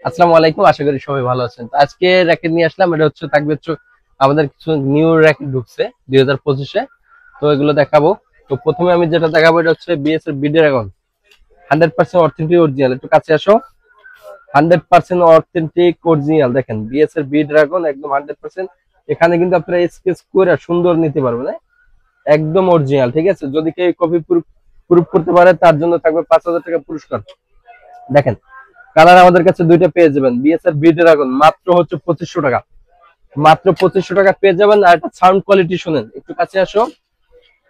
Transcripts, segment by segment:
আসসালামু আলাইকুম, আশা করি সবাই ভালো আছেন। তো আজকে র্যাকেট নিয়ে আসলাম। এটা থাকবে আমাদের কিছু নিউ র্যাকেট ঢুকছে 2025-এ। তো এগুলো দেখাবো। তো প্রথমে আমি যেটা দেখাবো এটা হচ্ছে বিএস এর বি ড্রাগন, 100% অথেন্টিক অরিজিনাল। একটু কাছে আসো। 100% অথেন্টিক অরিজিনাল, দেখেন বিএস এর বি ড্রাগন একদম 100%। এখানে কিন্তু আপনারা স্কেচ করে সুন্দর নিতে পারবেন, হ্যাঁ? একদম অরিজিনাল, ঠিক আছে। যদি কেউ কপি প্রুফ করতে পারে তার জন্য থাকবে 5,000 টাকা পুরস্কার। দেখেন কালার আমাদের কাছে দুইটা পেয়ে যাবেন। বিএসআর বি ড্রাগন মাত্র হচ্ছে 2500 টাকা, মাত্র 2500 টাকা পেয়ে যাবেন। আর এটা সাউন্ড কোয়ালিটি শুনেন, একটু কাছে আসো।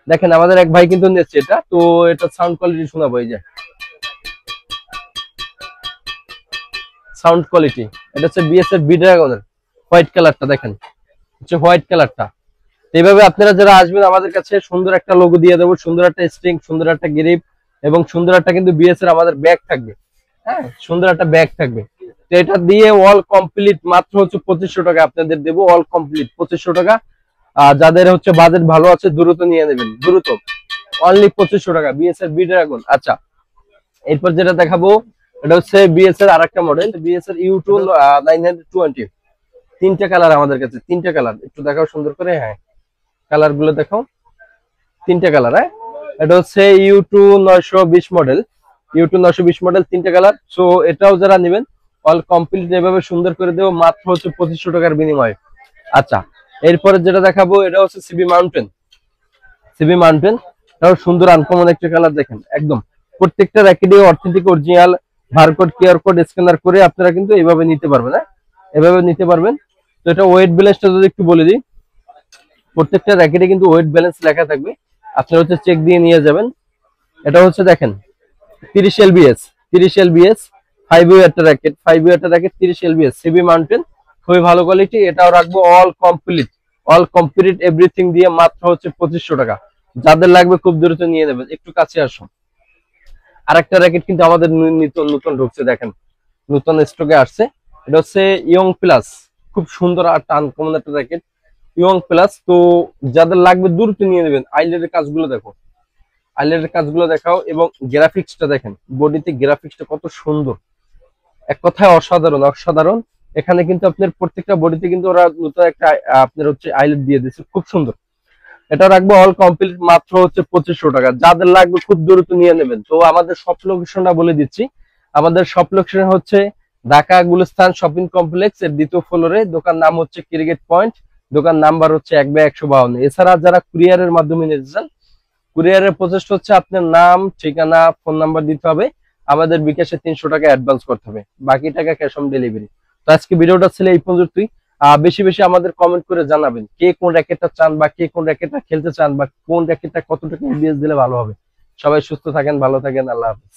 দেখেন আমাদের এক ভাই কিন্তু নিচ্ছে এটা, তো এটা সাউন্ড কোয়ালিটি শোনাবো। এই যে সাউন্ড কোয়ালিটি, এটা হচ্ছে বিএসআর বি ড্রাগনের হোয়াইট কালারটা, দেখেন হচ্ছে হোয়াইট কালারটা। এইভাবে আপনারা যারা আসবেন আমাদের কাছে সুন্দর একটা লোগো দিয়ে দেবো, সুন্দর একটা স্ট্রিং, সুন্দর একটা গ্রিপ এবং সুন্দর একটা কিন্তু বিএসআর আমাদের ব্যাগ থাকবে। হ্যাঁ, সুন্দর একটা ব্যাগ থাকবে। তো এটা দিয়ে অল কমপ্লিট মাত্র হচ্ছে 2500 টাকা আপনাদের দেবো, অল কমপ্লিট 2500 টাকা। আর যাদের হচ্ছে বাজেট ভালো আছে দ্রুত নিয়ে নেবেন, দ্রুত। অনলি 2500 টাকা বিএসআর বি ড্রাগন। আচ্ছা, এরপর যেটা দেখাবো এটা হচ্ছে বিএসআর আর একটা মডেল, বিএসআর ইউ2 920। তিনটা কালার আমাদের কাছে, তিনটা কালার একটু দেখাও সুন্দর করে। হ্যাঁ, কালার গুলো দেখাও, তিনটা কালার। হ্যাঁ, এটা হচ্ছে ইউ2 920 মডেল, ইউ2 920 মডেল, তিনটা কালার। সো এটাও যারা নেবেন অল কমপ্লিট এভাবে সুন্দর করে দেবো মাত্র হচ্ছে 2500 টাকার বিনিময়ে। আচ্ছা, এরপরে যেটা দেখাবো এটা হচ্ছে সিবি মাউন্টেন, সিবি মাউন্টেন। এটাও সুন্দর আনকমন একটা কালার, দেখেন একদম প্রত্যেকটা র্যাকেটে authentic original barcode QR code scanner করে আপনারা কিন্তু এইভাবে নিতে পারবেন। হ্যাঁ, এভাবে নিতে পারবেন। তো এটা ওয়েট ব্যালেন্সটা যদি একটু বলে দিই, প্রত্যেকটা র্যাকেটে কিন্তু ওয়েট ব্যালেন্স লেখা থাকবে, আপনারা হচ্ছে চেক দিয়ে নিয়ে যাবেন। এটা হচ্ছে দেখেন 30 এলবিএস, 30 এলবিএস 5 একটা র্যাকেট, 5 একটা র্যাকেট 30 এলবিএস সিবি মাউন্টেন, খুবই ভালো কোয়ালিটি। এটাও রাখবো অল কমপ্লিট এভরিথিং দিয়ে মাত্র হচ্ছে 2500 টাকা। যাদের লাগবে খুব দ্রুত নিয়ে নেবেন। একটু কাছে আসুন। আরেকটা র্যাকেট কিন্তু আমাদের নতুন নতুন ঢুকছে, দেখেন নতুন স্টকে আসছে। এটা হচ্ছে ইয়ং প্লাস, খুব সুন্দর আর আনকমন একটা র্যাকেট, ইয়ং প্লাস। তো যাদের লাগবে দ্রুত নিয়ে নেবেন। আইল্যান্ডের কাজগুলো দেখো, আইল্যান্ডের কাজগুলো দেখাও এবং গ্রাফিক্সটা দেখেন, বডিতে গ্রাফিক্সটা কত সুন্দর, এক কথায় অসাধারণ অসাধারণ। এখানে কিন্তু আপনার প্রত্যেকটা বডিতে কিন্তু ওরা নতুন একটা আপনার হচ্ছে আইল্যান্ড দিয়ে দিচ্ছে, খুব সুন্দর। এটা রাখবো অল কমপ্লিট মাত্র হচ্ছে 2500 টাকা। যাদের লাগবে খুব দ্রুত নিয়ে নেবেন। তো আমাদের শপ লোকেশনটা বলে দিচ্ছি। আমাদের শপ লোকেশন হচ্ছে ঢাকা গুলিস্তান শপিং কমপ্লেক্স এর দ্বিতীয় ফ্লোরে। দোকান নাম হচ্ছে ক্রিকেট পয়েন্ট, দোকান নাম্বার হচ্ছে 1/152। এছাড়া যারা কুরিয়ারের মাধ্যমে নিতে চান, কুরিয়ারের প্রসেস হচ্ছে আপনার নাম, ঠিকানা, ফোন নাম্বার দিতে হবে। আমাদের বিকাশে 300 টাকা অ্যাডভান্স করতে হবে, বাকি টাকা ক্যাশ অন ডেলিভারি। তো আজকে ভিডিওটা ছিল এই পর্যন্তই। বেশি বেশি আমাদের কমেন্ট করে জানাবেন কে কোন র্যাকেটটা চান বা কে কোন র্যাকেটটা খেলতে চান বা কোন র্যাকেটটা কতটুকু এমবিএস দিলে ভালো হবে। সবাই সুস্থ থাকেন, ভালো থাকেন, আল্লাহ হাফেজ।